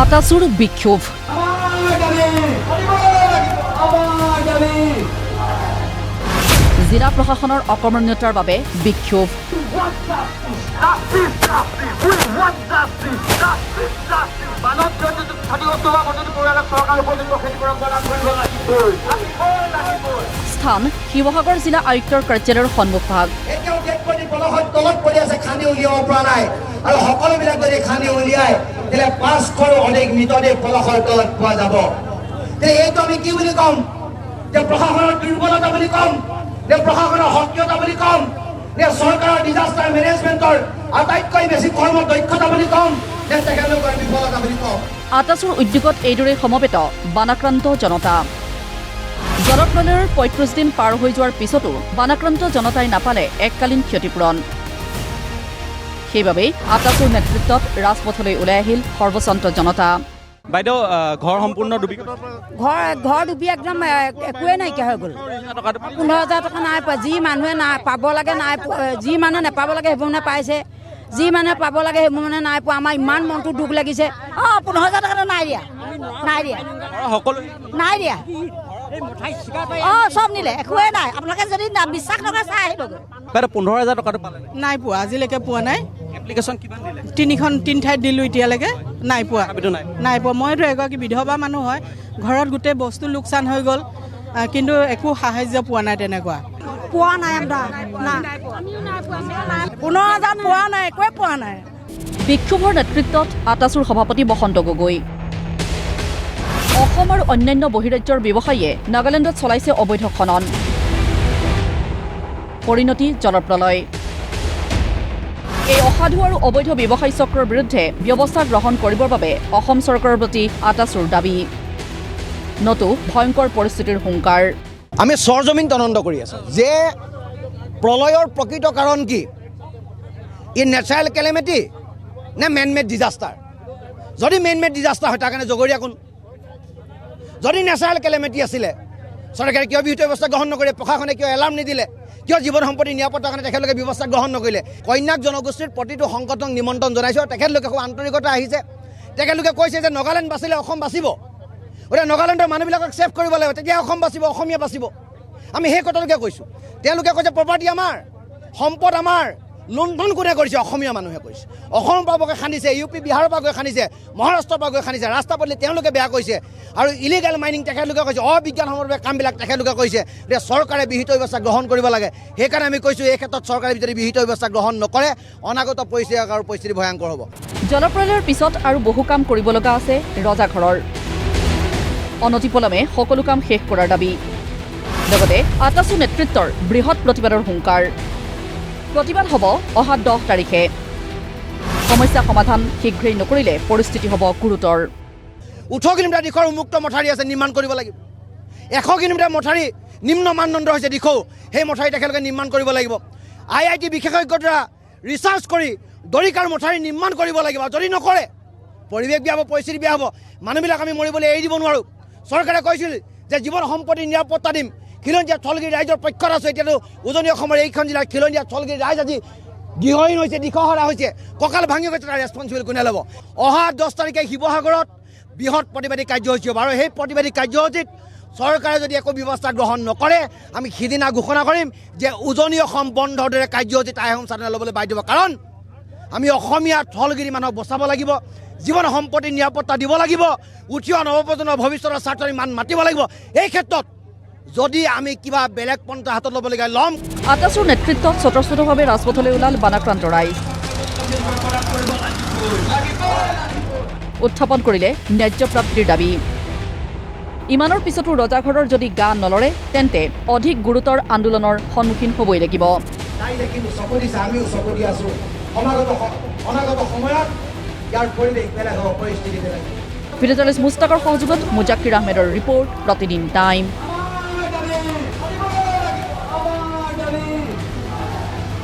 আটাচুৰ বিক্ষোভ জিলা প্ৰশাসনৰ অকৰ্মণ্যতাৰ বাবে বিক্ষোভ স্থান শিৱসাগৰ জিলা আয়ুক্তৰ কাৰ্যালয়ৰ সন্মুখভাগ আৰু সকলোবিলাক যদি খান্দি উলিয়াই তেলে 500ৰো অধিক মৃতদেহ পলসৰ তলত পোৱা যাব। এইটো আমি কি বুলি ক'ম? যে প্ৰশাসনৰ দুৰ্বলতা বুলি ক'ম, যে প্ৰশাসনৰ সক্ৰিয়তা বুলি ক'ম, যে চৰকাৰৰ ডিজাষ্টাৰ মেনেজমেণ্টৰ আটাইতকৈ বেছি কৰ্ম দক্ষতা বুলি ক'ম, যে তেখেতলোকৰ বিফলতা বুলি ক'ম। আটাচুৰ উদ্যোগত এইদৰে সমবেত বানাক্ৰান্ত জনতা। জলপ্ৰলয়ৰ ৩৫ দিন পাৰ হৈ যোৱাৰ পিছতো বানাক্ৰান্ত জনতাই নাপালে এককালীন ক্ষতিপূৰণ। সেইবাবেই আটাচুৰ নেতৃত্বত ৰাজপথলৈ ওলাই আহিল সৰ্বচন্ত্ৰ জনতা। বাইদেউ ঘৰ সম্পূৰ্ণ ডুবি ঘৰ ডুবি একদম একোৱেই নাইকিয়া হৈ গ'ল। ১৫,০০০ টকা নাই পোৱা। যি মানুহে নাই পাব লাগে নাই, যি মানুহে নেপাব লাগে সেইবোৰ মানে পাইছে, যি মানুহে পাব লাগে সেইবোৰ মানে নাই পোৱা। আমাৰ ইমান মনটো দুখ লাগিছে। ১৫,০০০ টকাটো নাই দিয়া, নাই দিয়া, সকলো নাই দিয়া। চব নিলে, একোৱেই নাই। আপোনালোকে যদি বিশ্বাস নকৰে চাই আহিব। বাইদেউ ১৫,০০০ টকাটো পালে নাই পোৱা, আজিলৈকে পোৱা নাই। এপ্লিকেশ্যন কিমান দিলে? তিনি ঠাইত দিলোঁ, এতিয়ালৈকে নাই পোৱা। নাই পোৱা। মইতো এগৰাকী বিধৱা মানুহ হয়, ঘৰত গোটেই বস্তু লোকচান হৈ গ'ল, কিন্তু একো সাহায্য পোৱা নাই। তেনেকুৱা পোৱা নাই, ১৫,০০০ পোৱা নাই, একোৱে পোৱা নাই। বিক্ষোভৰ নেতৃত্বত আটাচুৰ সভাপতি বসন্ত গগৈ। অসম আৰু অন্যান্য বহিৰাজ্যৰ ব্যৱসায়ীয়ে নাগালেণ্ডত চলাইছে অবৈধ খনন। পৰিণতি জলপ্ৰলয়। এই অসাধু আৰু অবৈধ ব্যৱসায়ী চক্ৰৰ বিৰুদ্ধে ব্যৱস্থা গ্ৰহণ কৰিবৰ বাবে অসম চৰকাৰৰ প্ৰতি আটাচুৰ দাবী। নতু ভয়ংকৰ পৰিস্থিতিৰ হুংকাৰ। আমি চৰজমিন তদন্ত কৰি আছোঁ যে প্ৰলয়ৰ প্ৰকৃত কাৰণ কি? ই নেচাৰেল কেলেমিটি নে মেন মেড ডিজাষ্টাৰ? যদি মেন মেড ডিজাষ্টাৰ হয় তাৰ কাৰণে জগৰীয়া কোন? যদি নেচাৰেল কেলেমিটি আছিলে চৰকাৰে কিয় বিহিত ব্যৱস্থা গ্ৰহণ নকৰিলে? প্ৰশাসনে কিয় এলাৰ্ম নিদিলে? কিয় জীৱন সম্পত্তি নিৰাপত্তাৰ কাৰণে তেখেতলোকে ব্যৱস্থা গ্ৰহণ নকৰিলে? কন্যাক জনগোষ্ঠীৰ প্ৰতিটো সংগঠনক নিমন্ত্ৰণ জনাইছোঁ। তেখেতলোকে খুব আন্তৰিকতা আহিছে। তেখেতলোকে কৈছে যে নাগালেণ্ড বাচিলে অসম বাচিব। গতিকে নাগালেণ্ডৰ মানুহবিলাকক ছেভ কৰিব লাগিব, তেতিয়া অসম বাচিব, অসমীয়া বাচিব। আমি সেই কথাটোকে কৈছোঁ। তেওঁলোকে কৈছে প্ৰপাৰ্টি আমাৰ, সম্পদ আমাৰ, লুণ্ঠন কোনে কৰিছে? অসমীয়া মানুহে কৰিছে। অসমৰ পৰা গৈ খান্দিছে, ইউ পি বিহাৰৰ পৰা গৈ খান্দিছে, মহাৰাষ্ট্ৰৰ পৰা গৈ খান্দিছে। ৰাস্তা পদূলি তেওঁলোকে বেয়া কৰিছে আৰু ইলিগেল মাইনিং তেখেতলোকে কৈছে, অবিজ্ঞানসন্মত কামবিলাক তেখেতলোকে কৰিছে। যে চৰকাৰে বিহিত ব্যৱস্থা গ্ৰহণ কৰিব লাগে। সেইকাৰণে আমি কৈছোঁ এই ক্ষেত্ৰত চৰকাৰে যদি বিহিত ব্যৱস্থা গ্ৰহণ নকৰে অনাগত পৰিস্থিতি ভয়ংকৰ হ'ব। জলপ্ৰলয়ৰ পিছত আৰু বহু কাম কৰিব লগা আছে ৰজাঘৰৰ। অনতিপলমে সকলো কাম শেষ কৰাৰ দাবী। লগতে আটাচু নেতৃত্বৰ বৃহৎ প্ৰতিবাদৰ হুংকাৰ। প্ৰতিবাদ হ'ব অহা 10 তাৰিখে। সমস্যা সমাধান শীঘ্ৰেই নকৰিলে পৰিস্থিতি হ'ব গুৰুতৰ। 18 কিলোমিটাৰ দিশৰ উন্মুক্ত মথাউৰি আছে, নিৰ্মাণ কৰিব লাগিব। 100 কিলোমিটাৰ মথাউৰি নিম্ন মানদণ্ড হৈছে দিশৌ, সেই মথাউৰি তেখেতলোকে নিৰ্মাণ কৰিব লাগিব। IIT বিশেষজ্ঞৰ দ্বাৰা ৰিচাৰ্চ কৰি দৰিকাৰ মথাউৰি নিৰ্মাণ কৰিব লাগিব। যদি নকৰে পৰিৱেশ বেয়া হ'ব, পৰিস্থিতি বেয়া হ'ব। মানুহবিলাক আমি মৰিবলৈ এৰি দিব নোৱাৰোঁ। চৰকাৰে কৈছিল যে জীৱন সম্পত্তি নিৰাপত্তা দিম। খিলঞ্জীয়া থলগিৰি ৰাইজৰ পক্ষত আছোঁ। এতিয়াতো উজনি অসমৰ এইখন জিলাৰ খিলঞ্জীয়া থলগিৰি ৰাইজ আজি গৃহহীন হৈছে, দিশহৰা হৈছে, কঁকাল ভাঙি গৈছে। তাৰ ৰেছপনচিবল কোনে ল'ব? অহা 10 তাৰিখে শিৱসাগৰত বৃহৎ প্ৰতিবাদী কাৰ্যসূচী হ'ব আৰু সেই প্ৰতিবাদী কাৰ্যসূচীত চৰকাৰে যদি একো ব্যৱস্থা গ্ৰহণ নকৰে আমি সিদিনা ঘোষণা কৰিম যে উজনি অসম বন্ধৰ দৰে কাৰ্যসূচী টাই আহোম স্বাধীনতা ল'বলৈ বাধ্য হ'ব। কাৰণ আমি অসমীয়া থলগিৰি মানুহক বচাব লাগিব, জীৱন সম্পত্তি নিৰাপত্তা দিব লাগিব, উঠি অহা নৱপ্ৰজন্মৰ ভৱিষ্যতৰ স্বাৰ্থ মান মাতিব লাগিব। এই ক্ষেত্ৰত যদি আমি কিবা বেলেগ পন্থা হাতত ল'বলগীয়া ল'ম। আটাচুৰ নেতৃত্বত স্বতঃস্ফূৰ্তভাৱে ৰাজপথলৈ ওলাল বানাক্ৰান্ত ৰাইজ। উত্থাপন কৰিলে ন্যায্য প্ৰাপ্তিৰ দাবী। ইমানৰ পিছতো ৰজাঘৰৰ যদি গা নলৰে তেন্তে অধিক গুৰুতৰ আন্দোলনৰ সন্মুখীন হ'বই লাগিব। ভিডিঅ জাৰ্নেলিষ্ট মুস্তাকৰ সহযোগত মুজাক্কিৰ আহমেদৰ ৰিপৰ্ট, প্ৰতিদিন টাইম।